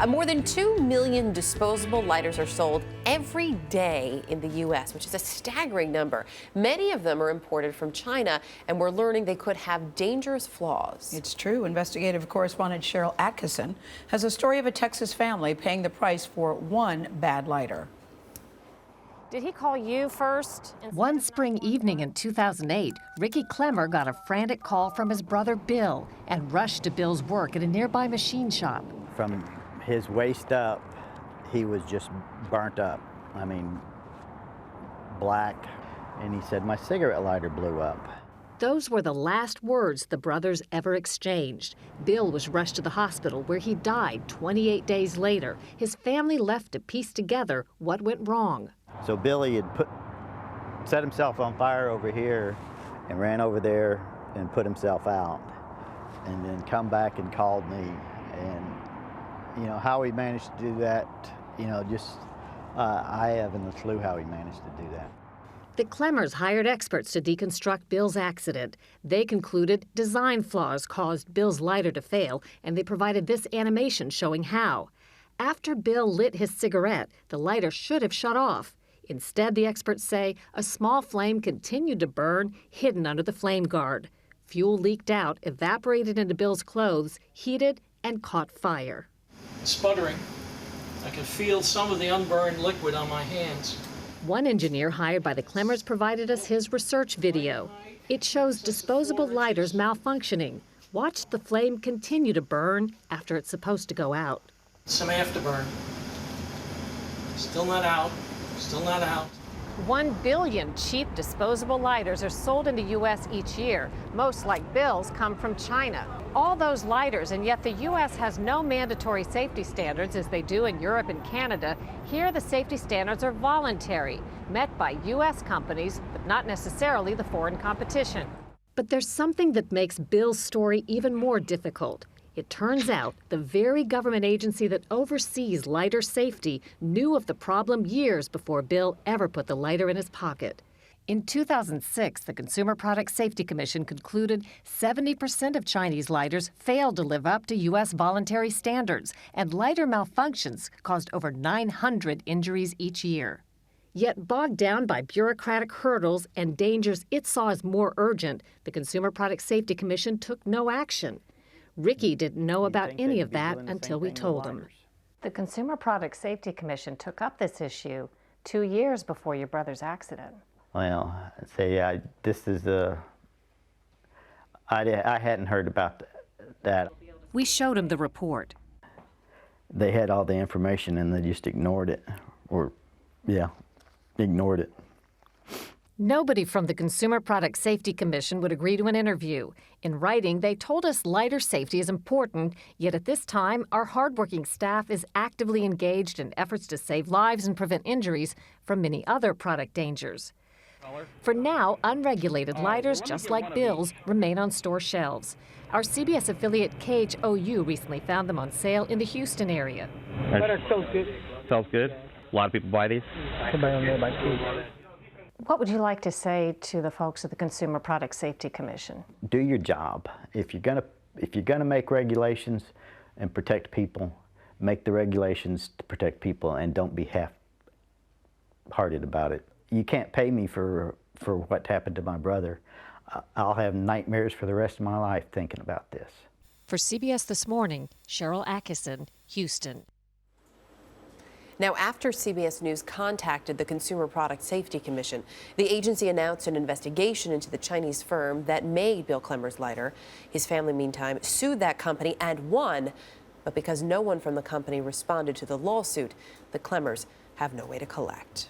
More than 2 million disposable lighters are sold every day in the U.S., which is a staggering number. Many of them are imported from China, and we're learning they could have dangerous flaws. It's true. Investigative correspondent Sharyl Attkisson has a story of a Texas family paying the price for one bad lighter. Did he call you first? One spring evening in 2008, Ricky Clemmer got a frantic call from his brother Bill and rushed to Bill's work at a nearby machine shop. From his waist up, he was just burnt up. I mean, black. And he said, "My cigarette lighter blew up." Those were the last words the brothers ever exchanged. Bill was rushed to the hospital where he died 28 days later. His family left to piece together what went wrong. So Billy had set himself on fire over here and ran over there and put himself out, and then come back and called me. And you know how he managed to do that, you know, I haven't a clue how he managed to do that. The Clemmers hired experts to deconstruct Bill's accident. They concluded design flaws caused Bill's lighter to fail, and they provided this animation showing how. After Bill lit his cigarette, the lighter should have shut off. Instead, the experts say, a small flame continued to burn, hidden under the flame guard. Fuel leaked out, evaporated into Bill's clothes, heated, and caught fire. Sputtering. I can feel some of the unburned liquid on my hands. One engineer hired by the Clemmers provided us his research video. It shows disposable lighters malfunctioning. Watch the flame continue to burn after it's supposed to go out. Some afterburn. Still not out. Still not out. 1 billion cheap disposable lighters are sold in the U.S. each year. Most, like Bill's, come from China. All those lighters, and yet the U.S. has no mandatory safety standards as they do in Europe and Canada. Here, the safety standards are voluntary, met by U.S. companies, but not necessarily the foreign competition. But there's something that makes Bill's story even more difficult. It turns out the very government agency that oversees lighter safety knew of the problem years before Bill ever put the lighter in his pocket. In 2006, the Consumer Product Safety Commission concluded 70% of Chinese lighters failed to live up to U.S. voluntary standards, and lighter malfunctions caused over 900 injuries each year. Yet bogged down by bureaucratic hurdles and dangers it saw as more urgent, the Consumer Product Safety Commission took no action. Ricky didn't know about any of that until we told him. The Consumer Product Safety Commission took up this issue 2 years before your brother's accident. Well, this is I hadn't heard about that. We showed him the report. They had all the information and they just ignored it, ignored it. Nobody from the Consumer Product Safety Commission would agree to an interview. In writing, they told us lighter safety is important, yet at this time, our hardworking staff is actively engaged in efforts to save lives and prevent injuries from many other product dangers. For now, unregulated lighters, just like Bill's, remain on store shelves. Our CBS affiliate KHOU recently found them on sale in the Houston area. Butter sells good. Sells good. A lot of people buy these. What would you like to say to the folks at the Consumer Product Safety Commission? Do your job. If you're gonna make regulations and protect people, make the regulations to protect people, and don't be half-hearted about it. You can't pay me for what happened to my brother. I'll have nightmares for the rest of my life thinking about this. For CBS This Morning, Sharyl Attkisson, Houston. Now, after CBS News contacted the Consumer Product Safety Commission, the agency announced an investigation into the Chinese firm that made Bill Clemmer's lighter. His family, meantime, sued that company and won. But because no one from the company responded to the lawsuit, the Clemmers have no way to collect.